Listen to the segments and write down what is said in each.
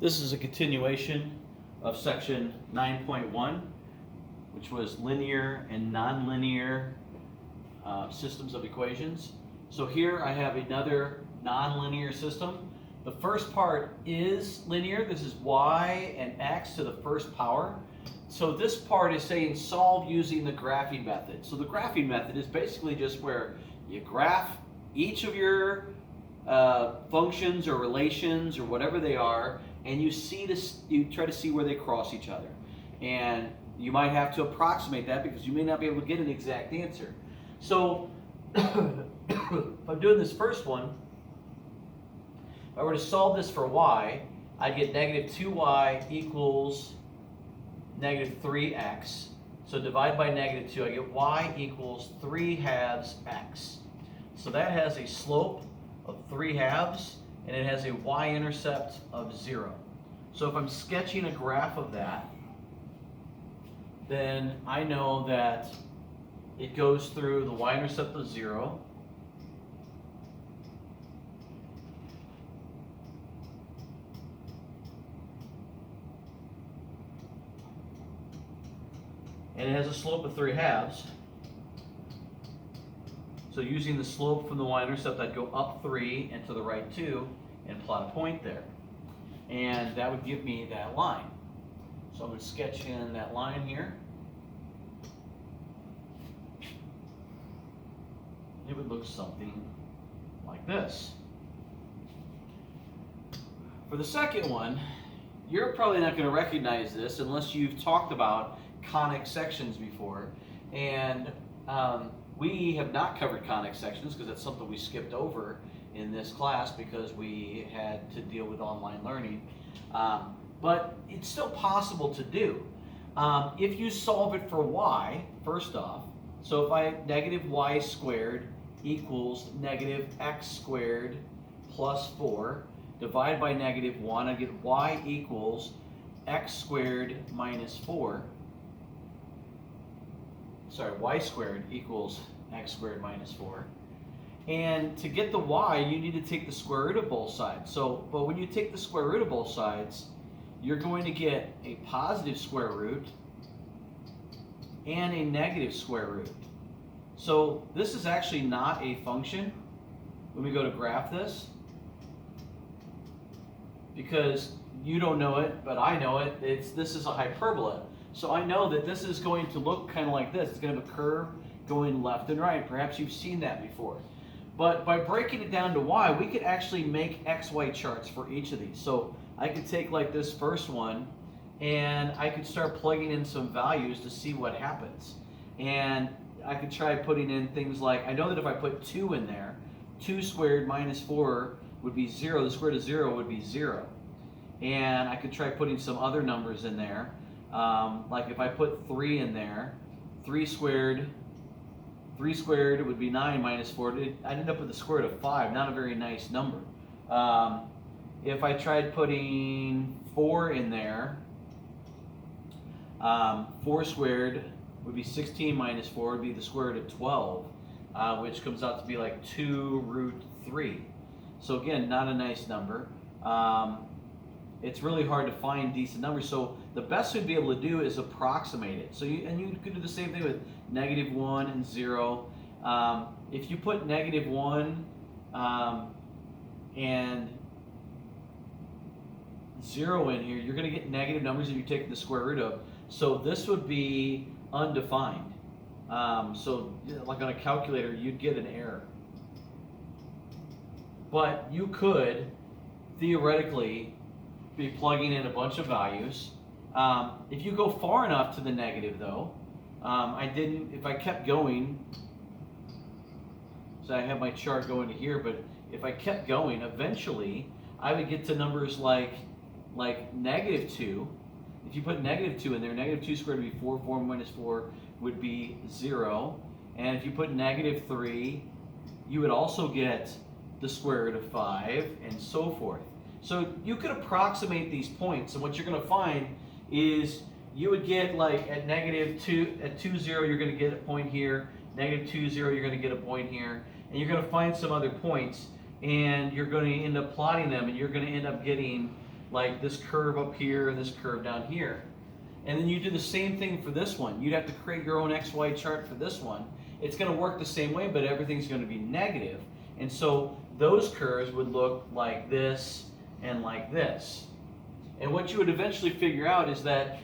This is a continuation of section 9.1, which was linear and nonlinear systems of equations. So here I have another nonlinear system. The first part is linear. This is y and x to the first power. So this part is saying solve using the graphing method. So the graphing method is basically just where you graph each of your functions or relations or whatever they are, and you try to see where they cross each other. And you might have to approximate that because you may not be able to get an exact answer. So if I'm doing this first one, if I were to solve this for y, I'd get negative 2y equals negative 3x. So divide by negative 2, I get y equals 3/2 x. So that has a slope of 3/2, and it has a y-intercept of 0. So if I'm sketching a graph of that, then I know that it goes through the y-intercept of 0, and it has a slope of 3/2. So using the slope from the y-intercept, I'd go up 3 and to the right 2 and plot a point there. And that would give me that line. So I'm going to sketch in that line here. It would look something like this. For the second one, you're probably not going to recognize this unless you've talked about conic sections before. And we have not covered conic sections because that's something we skipped over in this class because we had to deal with online learning. But it's still possible to do. If you solve it for y, first off, so if I negative y squared equals negative x squared plus 4, divide by negative 1, I get y equals x squared minus 4. Sorry, y squared equals x squared minus 4. And to get the y, you need to take the square root of both sides. But when you take the square root of both sides, you're going to get a positive square root and a negative square root. So this is actually not a function when we go to graph this, because you don't know it, but I know it. This is a hyperbola. So I know that this is going to look kind of like this. It's going to have a curve going left and right. Perhaps you've seen that before. But by breaking it down to y, we could actually make XY charts for each of these. So I could take like this first one, and I could start plugging in some values to see what happens. And I could try putting in things like, I know that if I put 2 in there, 2 squared minus 4 would be 0. The square root of 0 would be 0. And I could try putting some other numbers in there. Like if I put 3 in there, 3 squared would be 9 minus 4. I'd end up with a square root of 5, not a very nice number. If I tried putting 4 in there, 4 squared would be 16 minus 4 would be the square root of 12, which comes out to be like 2 root 3. So again, not a nice number. It's really hard to find decent numbers. So the best we'd be able to do is approximate it. So you could do the same thing with negative 1 and 0. If you put negative 1 and 0 in here, you're going to get negative numbers that you take the square root of. So this would be undefined. So like on a calculator, you'd get an error. But you could theoretically be plugging in a bunch of values. If you go far enough to the negative though, if I kept going, so I have my chart going to here, but if I kept going, eventually I would get to numbers like negative 2. If you put negative 2 in there, negative 2 squared would be 4, 4 minus 4 would be 0. And if you put negative 3, you would also get the square root of 5, and so forth. So you could approximate these points, and what you're going to find is you would get like at negative 2, at 2, 0, you're going to get a point here, negative 2, 0, you're going to get a point here, and you're going to find some other points, and you're going to end up plotting them, and you're going to end up getting like this curve up here and this curve down here. And then you do the same thing for this one. You'd have to create your own XY chart for this one. It's going to work the same way, but everything's going to be negative. And so those curves would look like this and like this. And what you would eventually figure out is that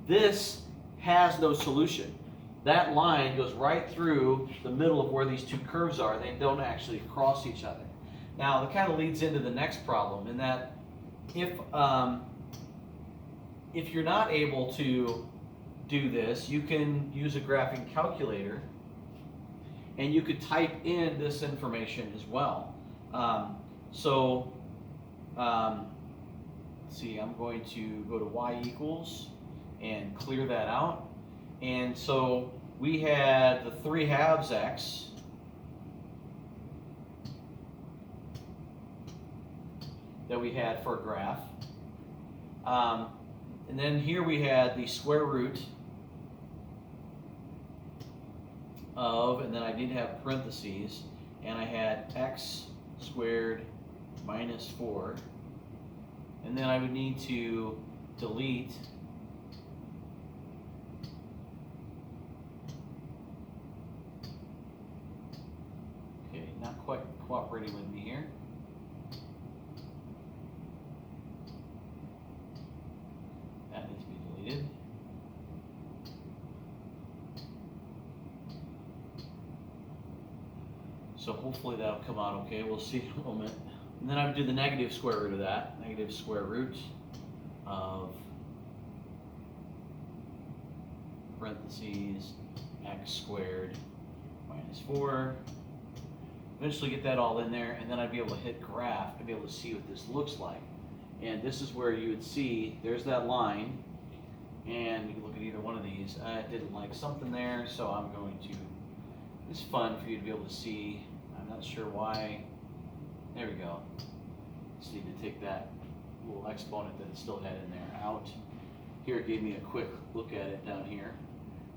this has no solution. That line goes right through the middle of where these two curves are. They don't actually cross each other. Now, that kind of leads into the next problem, in that if you're not able to do this, you can use a graphing calculator, and you could type in this information as well. Let's see, I'm going to go to y equals and clear that out. And so we had the 3/2 x that we had for a graph. And then here we had the square root of, and then I did have parentheses, and I had x squared minus 4. And then I would need to delete not quite cooperating with me here. That needs to be deleted. So hopefully that'll come out okay. We'll see in a moment. And then I would do the negative square root of that. Negative square root of parentheses x squared minus 4. Eventually get that all in there, and then I'd be able to hit graph and be able to see what this looks like. And this is where you would see, there's that line, and you can look at either one of these. I didn't like something there, so I'm going to, it's fun for you to be able to see. I'm not sure why. There we go. Just need to take that little exponent that it still had in there out. Here it gave me a quick look at it down here.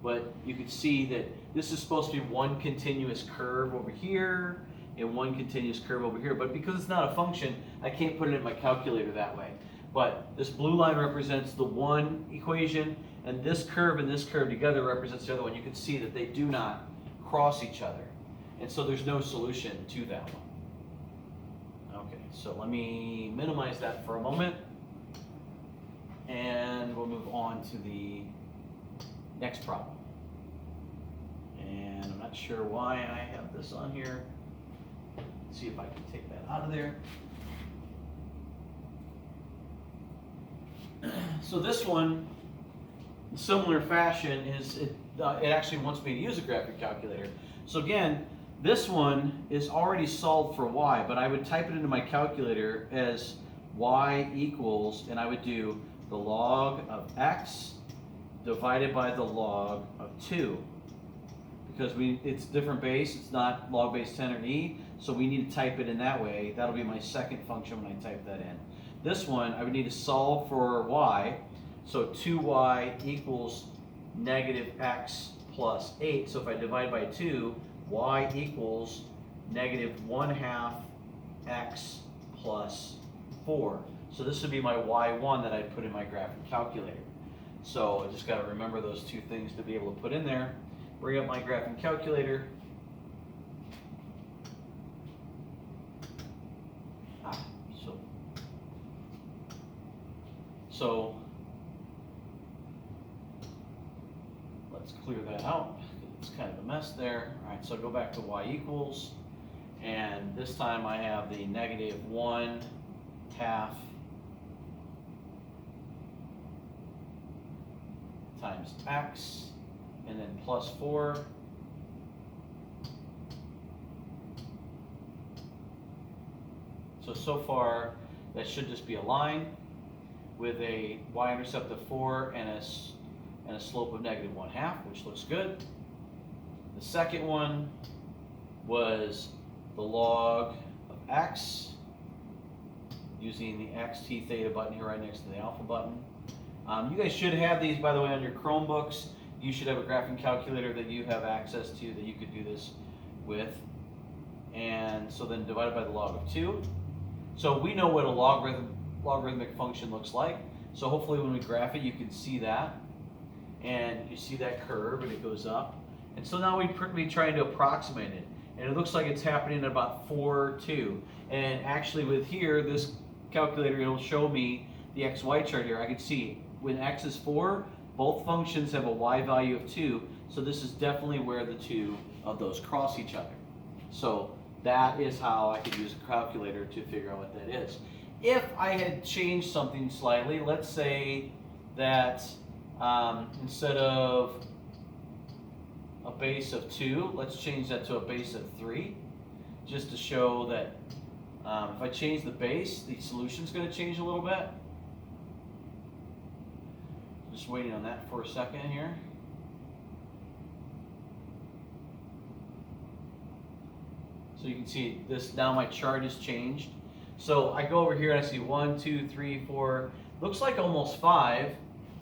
But you can see that this is supposed to be one continuous curve over here and one continuous curve over here. But because it's not a function, I can't put it in my calculator that way. But this blue line represents the one equation, and this curve together represents the other one. You can see that they do not cross each other. And so there's no solution to that one. Okay, so let me minimize that for a moment. And we'll move on to the next problem. And I'm not sure why I have this on here. Let's see if I can take that out of there. So this one, in similar fashion, is it actually wants me to use a graphic calculator. So again, this one is already solved for y, but I would type it into my calculator as y equals, and I would do the log of x divided by the log of 2. Because it's different base, it's not log base 10 or e, so we need to type it in that way. That'll be my second function when I type that in. This one, I would need to solve for y, so 2y equals negative x plus 8. So if I divide by 2, y equals negative 1/2 x plus 4. So this would be my y1 that I'd put in my graphic calculator. So I just got to remember those two things to be able to put in there. Bring up my graphing calculator. So let's clear that out. It's kind of a mess there. All right, so go back to y equals, and this time I have the negative 1/2 times x, and then plus 4. So far, that should just be a line with a y-intercept of 4 and a slope of negative 1/2, which looks good. The second one was the log of x, using the x, t, theta button here right next to the alpha button. You guys should have these, by the way, on your Chromebooks. You should have a graphing calculator that you have access to that you could do this with. And so then divided by the log of 2. So we know what a logarithm logarithmic function looks like. So hopefully when we graph it, you can see that. And you see that curve and it goes up. And so now we're trying to approximate it. And it looks like it's happening at about 4, 2. And actually with here, this calculator, it'll show me the XY chart here. I can see when X is 4, both functions have a Y value of 2. So this is definitely where the two of those cross each other. So that is how I could use a calculator to figure out what that is. If I had changed something slightly, let's say that instead of a base of 2, let's change that to a base of 3, just to show that if I change the base, the solution's going to change a little bit. Just waiting on that for a second here. So you can see this, now my chart has changed. So I go over here and I see 1, 2, 3, 4, looks like almost 5.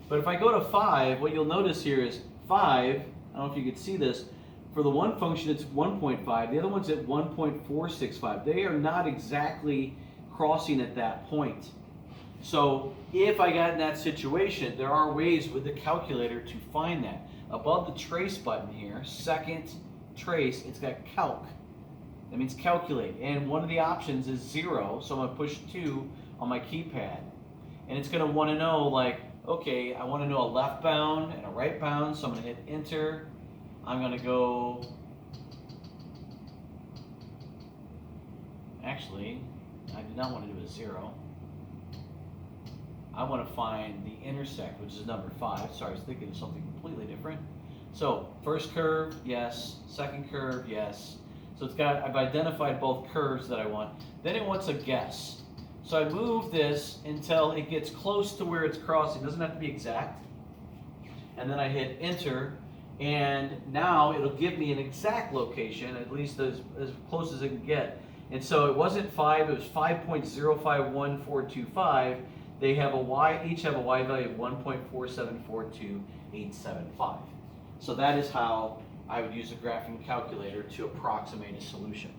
But if I go to 5, what you'll notice here is 5, I don't know if you can see this, for the one function it's 1.5, the other one's at 1.465. They are not exactly crossing at that point. So if I got in that situation, there are ways with the calculator to find that. Above the trace button here, second trace, it's got calc. That means calculate. And one of the options is 0, so I'm going to push 2 on my keypad. And it's going to want to know, like, okay, I want to know a left bound and a right bound, so I'm going to hit enter. I'm going to go, actually, I do not want to do a 0. I want to find the intersect, which is number 5. Sorry, I was thinking of something completely different. So, first curve, yes. Second curve, yes. So it's got, I've identified both curves that I want. Then it wants a guess. So I move this until it gets close to where it's crossing. It doesn't have to be exact. And then I hit enter. And now it'll give me an exact location, at least as close as it can get. And so it wasn't 5, it was 5.051425. They have a Y, each have a Y value of 1.4742875. So that is how I would use a graphing calculator to approximate a solution.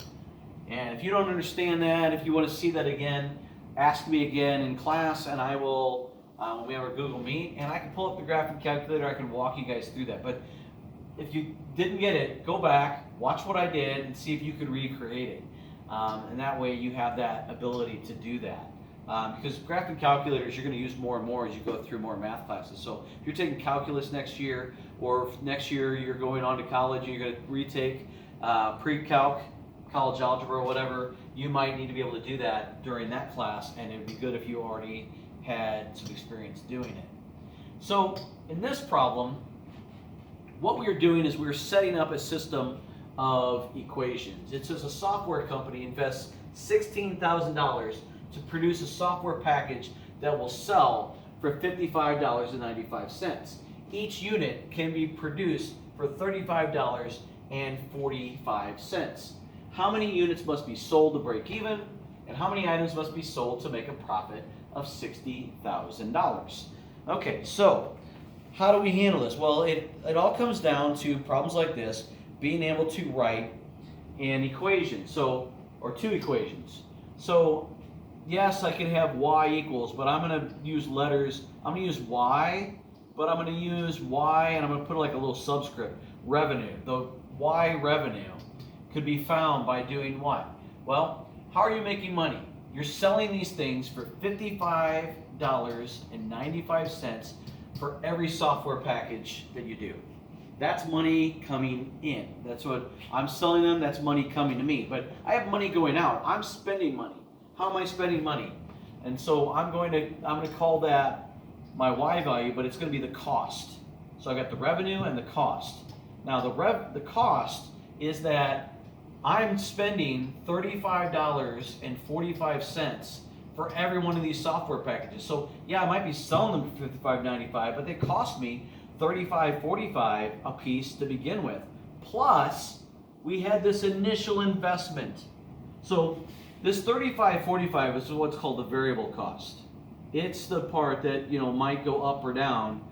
And if you don't understand that, if you want to see that again, ask me again in class, and I will, when we have our Google Meet, and I can pull up the graphing calculator, I can walk you guys through that. But if you didn't get it, go back, watch what I did, and see if you could recreate it. And that way you have that ability to do that. Because graphing calculators you're going to use more and more as you go through more math classes. So if you're taking calculus next year, or if next year you're going on to college and you're going to retake pre-calc, college algebra or whatever, you might need to be able to do that during that class, and it would be good if you already had some experience doing it. So in this problem, what we're doing is we're setting up a system of equations. It says a software company invests $16,000 to produce a software package that will sell for $55.95. Each unit can be produced for $35.45. How many units must be sold to break even, and how many items must be sold to make a profit of $60,000? Okay, so how do we handle this? Well, it all comes down to problems like this, being able to write an equation, or two equations. So yes, I can have y equals, but I'm going to use letters. I'm going to use y, but I'm going to use y, and I'm going to put like a little subscript, revenue. The y revenue could be found by doing what? Well, how are you making money? You're selling these things for $55.95 for every software package that you do. That's money coming in. That's what I'm selling them. That's money coming to me. But I have money going out. I'm spending money. How am I spending money? And so I'm going to call that my Y value, but it's going to be the cost. So I got the revenue and the cost. Now the cost is that I'm spending $35.45 for every one of these software packages. So yeah, I might be selling them for $55.95, but they cost me $35.45 a piece to begin with. Plus, we had this initial investment. So this $35.45 is what's called the variable cost. It's the part that might go up or down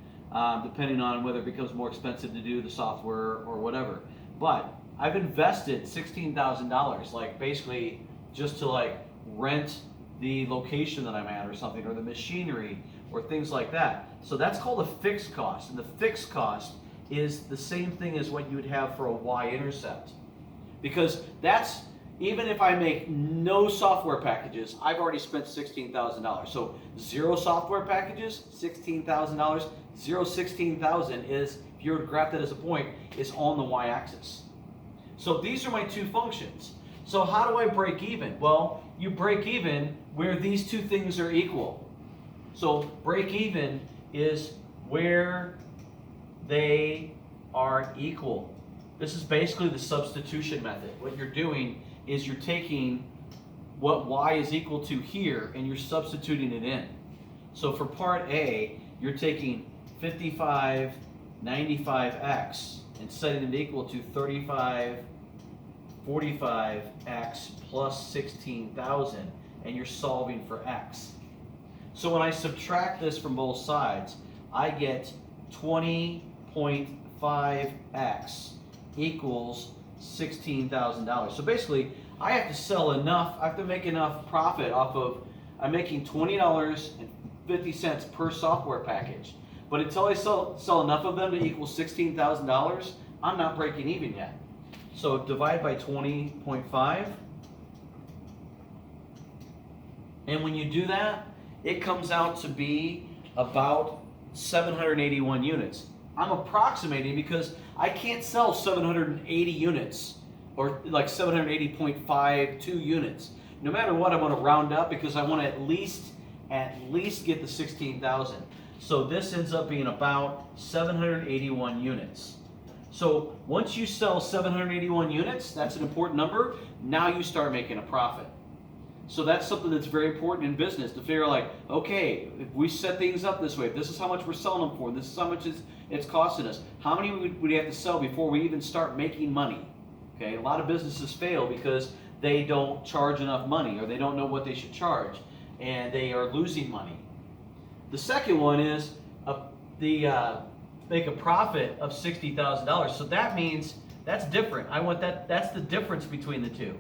depending on whether it becomes more expensive to do the software or whatever. But I've invested $16,000, like basically just to like rent the location that I'm at or something, or the machinery, or things like that. So that's called a fixed cost, and the fixed cost is the same thing as what you would have for a y-intercept. Because that's, even if I make no software packages, I've already spent $16,000. So 0 software packages, $16,000. 0, 16,000 is, if you were to graph that as a point, is on the y-axis. So these are my two functions. So how do I break even? Well, you break even where these two things are equal. So break even is where they are equal. This is basically the substitution method. What you're doing is you're taking what y is equal to here and you're substituting it in. So for part A, you're taking 55, 95x and setting it equal to 35, 45x plus 16,000, and you're solving for x. So when I subtract this from both sides, I get 20.5x equals $16,000. So basically, I have to sell enough, I have to make enough profit off of, I'm making $20.50 per software package. But until I sell enough of them to equal $16,000, I'm not breaking even yet. So divide by 20.5. And when you do that, it comes out to be about 781 units. I'm approximating because I can't sell 780 units or like 780.52 units. No matter what, I want to round up because I want to at least get the 16,000. So this ends up being about 781 units. So once you sell 781 units, that's an important number. Now you start making a profit. So that's something that's very important in business, to figure like, okay, if we set things up this way, this is how much we're selling them for, this is how much it's costing us. How many would we have to sell before we even start making money? Okay, a lot of businesses fail because they don't charge enough money or they don't know what they should charge and they are losing money. The second one is make a profit of $60,000. So that means that's different. I want that's the difference between the two.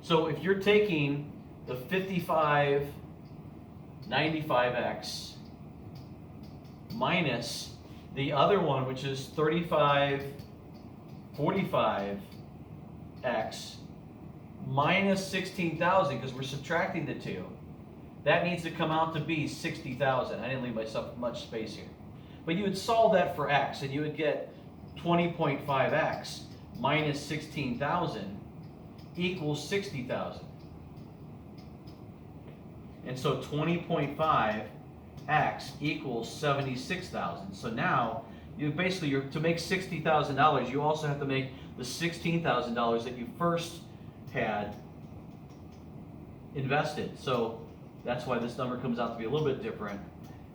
So if you're taking the 55 95x minus the other one, which is 35 45x minus 16,000, because we're subtracting the two, that needs to come out to be 60,000. I didn't leave myself much space here. But you would solve that for x, and you would get 20.5x minus 16,000 equals 60,000. And so 20.5x equals 76,000. So now, to make $60,000, you also have to make the $16,000 that you first had invested. So that's why this number comes out to be a little bit different.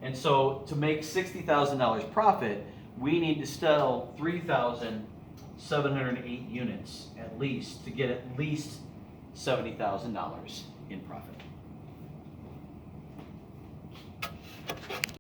And so to make $60,000 profit, we need to sell 3,708 units at least to get at least $70,000 in profit.